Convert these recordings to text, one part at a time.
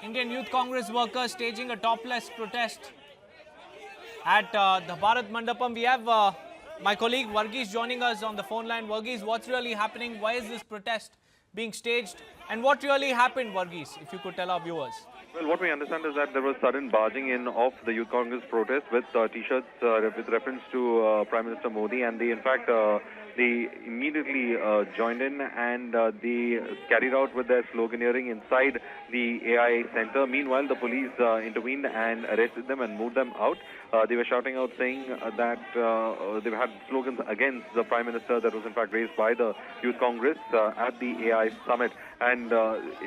Indian Youth Congress workers staging a topless protest at the Bharat Mandapam. We have my colleague Varghese joining us on the phone line. Varghese, what's really happening? Why is this protest being staged? And what really happened, Varghese, if you could tell our viewers? Well, what we understand is that there was sudden barging in of the Youth Congress protest with T-shirts with reference to Prime Minister Modi, and they, in fact, they immediately joined in and they carried out with their sloganeering inside the AI center. Meanwhile, the police intervened and arrested them and moved them out. They were shouting out saying that they had slogans against the Prime Minister that was in fact raised by the Youth Congress at the AI summit. And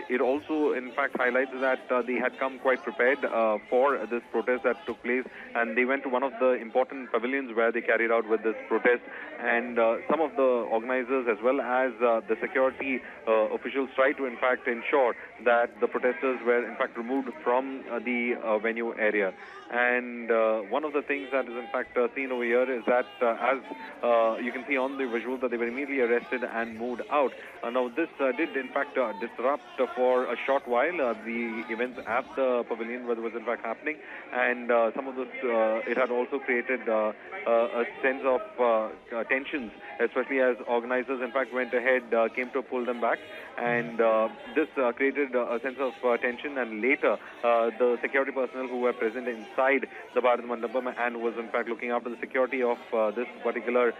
it also in fact highlights that they had come quite prepared for this protest that took place, and they went to one of the important pavilions where they carried out with this protest, and some of the organizers as well as the security officials tried to in fact ensure that the protesters were in fact removed from the venue area. And one of the things that is in fact seen over here is that as you can see on the visual that they were immediately arrested and moved out. Now this did in fact disrupt for a short while the events at the pavilion where it was in fact happening, and some of this it had also created a sense of tensions, especially as organizers in fact went ahead, came to pull them back, and this created a sense of tension. And later the security personnel who were present inside the Bharat Mandapam and was in fact looking after the security of this particular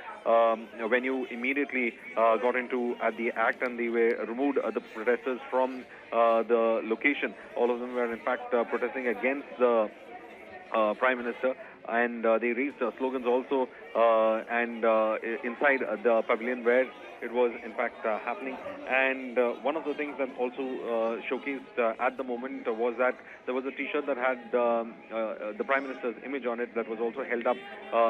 venue immediately got into the act, and they were removed the protesters from the location. All of them were in fact protesting against the Prime Minister, and they raised slogans also and inside the pavilion where it was in fact happening. And one of the things that also showcased at the moment was that there was a T-shirt that had the Prime Minister's image on it that was also held up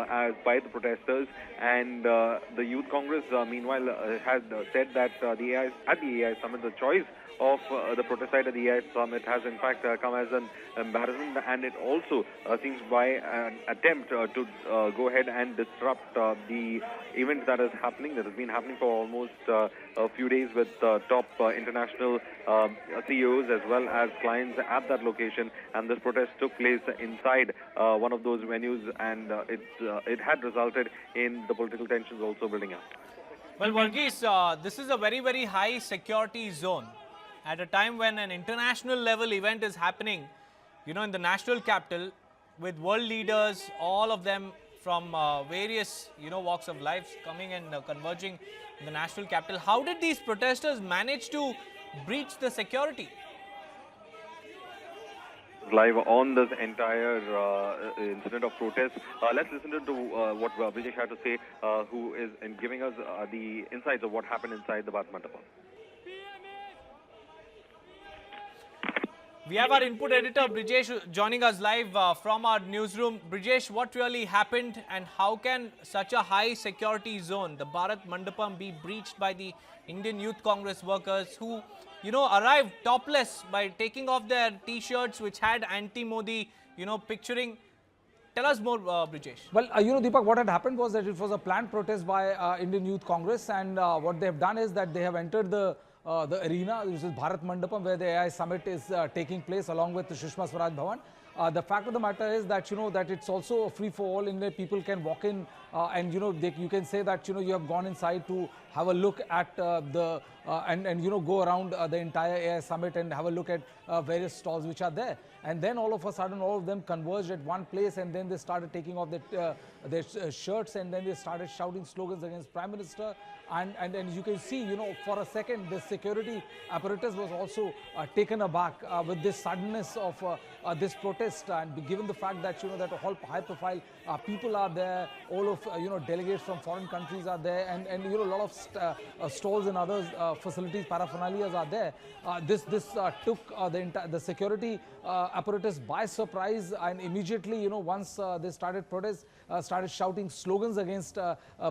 as by the protesters. And the Youth Congress meanwhile had said that at the AI summit the choice of the protest side at the AI summit has in fact come as an embarrassment, and it also seems by an attempt to go ahead and disrupt the event that is happening, that has been happening for almost a few days with top international CEOs as well as clients at that location. And this protest took place inside one of those venues, and it had resulted in the political tensions also building up. Well, Varghese, this is a very, very high security zone at a time when an international level event is happening, you know, in the national capital with world leaders, all of them from various, you know, walks of life coming and converging in the national capital. How did these protesters manage to breach the security? Live on this entire incident of protest. Let's listen to what Brijesh had to say, who is giving us the insights of what happened inside the Bharat Mandapam. We have our input editor Brijesh joining us live from our newsroom. Brijesh, what really happened, and how can such a high security zone, the Bharat Mandapam, be breached by the Indian Youth Congress workers who, you know, arrived topless by taking off their T-shirts which had anti-Modi, you know, picturing? Tell us more, Brijesh. Well, you know, Deepak, what had happened was that it was a planned protest by Indian Youth Congress, and what they have done is that they have entered the arena, which is Bharat Mandapam, where the AI summit is taking place along with the Sushma Swaraj Bhavan. The fact of the matter is that, you know, that it's also free for all, in where people can walk in and, you know, you can say that, you know, you have gone inside to have a look at and you know, go around the entire AI summit and have a look at various stalls which are there. And then all of a sudden, all of them converged at one place, and then they started taking off their shirts, and then they started shouting slogans against Prime Minister. And you can see, you know, for a second, the security apparatus was also taken aback with this suddenness of this protest. And given the fact that, you know, that all high-profile people are there, all of, you know, delegates from foreign countries are there, and you know, a lot of stalls and other facilities, paraphernalias are there. This took the security apparatus by surprise, and immediately, you know, once they started protest, started shouting slogans against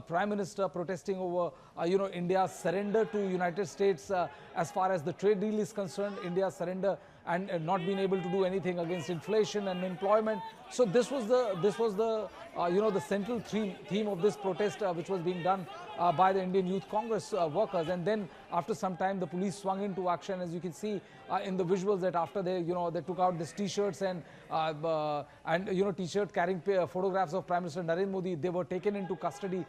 Prime Minister, protesting over you know, India's surrender to United States as far as the trade deal is concerned, India's surrender and not being able to do anything against inflation and employment. So this was the you know, the central theme of this protest which was being done by the Indian Youth Congress workers. And then after some time, the police swung into action, as you can see in the visuals, that after they, they took out these T-shirts and T-shirt carrying photographs of Prime Minister Narendra Modi. They were taken into custody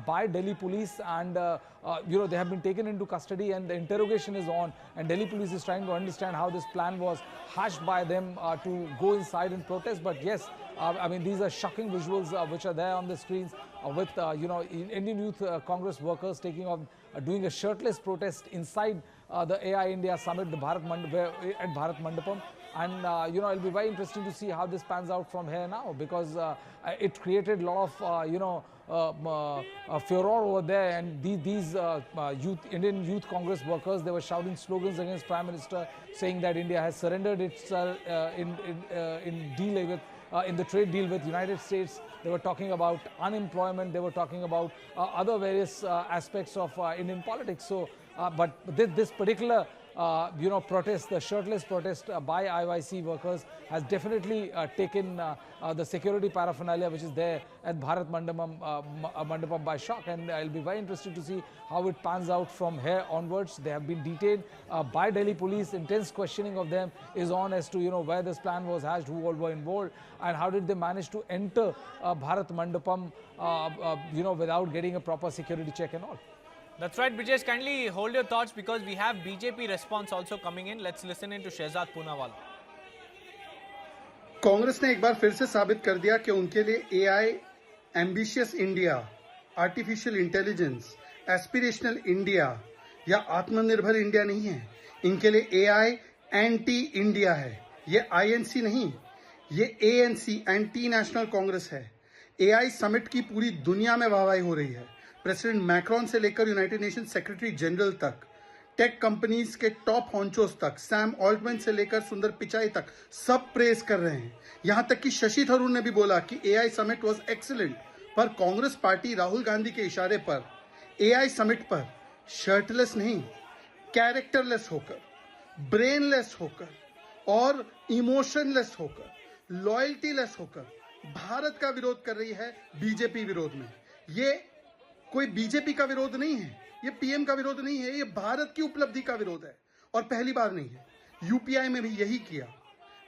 by Delhi police, and they have been taken into custody, and the interrogation is on. And Delhi police is trying to understand how this plan was hatched by them to go inside and protest. But yes, I mean, these are shocking visuals which are there on the screens with Indian Youth Congress workers doing a shirtless protest inside the AI India Summit, the Bharat Mandapam. And it'll be very interesting to see how this pans out from here now, because it created a lot of furor over there. And these Indian Youth Congress workers, they were shouting slogans against Prime Minister, saying that India has surrendered itself in the trade deal with United States. They were talking about unemployment. They were talking about other various aspects of Indian politics. So, but this particular protest, the shirtless protest by IYC workers, has definitely taken the security paraphernalia which is there at Bharat Mandapam by shock. And it'll be very interesting to see how it pans out from here onwards. They have been detained by Delhi police. Intense questioning of them is on as to where this plan was hatched, who all were involved, and how did they manage to enter Bharat Mandapam without getting a proper security check and all. That's right, Brijesh. Kindly hold your thoughts, because we have BJP response also coming in. Let's listen in to Shehzad Poonawala. Congress ने एक बार फिर से साबित कर दिया कि उनके लिए AI, ambitious India, artificial intelligence, aspirational India या आत्मनिर्भर इंडिया नहीं है. इनके लिए एआई एंटी इंडिया है. ये आईएनसी नहीं, ये एएनसी, एंटी नेशनल कांग्रेस है. एआई समिट की पूरी दुनिया में वाहवाही हो रही है. प्रेसिडेंट मैक्रोन से लेकर यूनाइटेड नेशन सेक्रेटरी जनरल तक, टेक कंपनीज के टॉप हॉन्चोस तक, सैम ऑल्टमैन से लेकर सुंदर पिचाई तक, सब प्रेज कर रहे हैं. यहां तक कि शशि थरूर ने भी बोला कि एआई समिट वाज एक्सीलेंट. पर कांग्रेस पार्टी राहुल गांधी के इशारे पर एआई समिट पर शर्टलेस नहीं, कैरेक्टरलेस होकर, ब्रेनलेस होकर और इमोशनलेस होकर, लॉयल्टीलेस होकर भारत का विरोध कर रही है बीजेपी विरोध में. ये कोई बीजेपी का विरोध नहीं है, ये पीएम का विरोध नहीं है, ये भारत की उपलब्धि का विरोध है. और पहली बार नहीं है. यूपीआई में भी यही किया,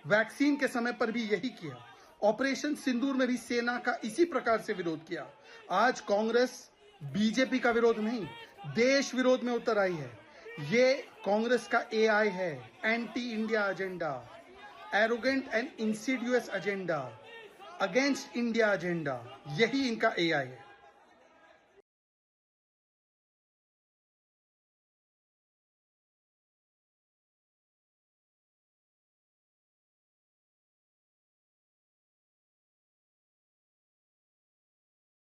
वैक्सीन के समय पर भी यही किया, ऑपरेशन सिंदूर में भी सेना का इसी प्रकार से विरोध किया. आज कांग्रेस बीजेपी का विरोध नहीं, देश विरोध में उतर आई है. ये कांग्रेस का एआई है, anti India agenda, arrogant and Insidious agenda, against India agenda. यही इनका एआई है.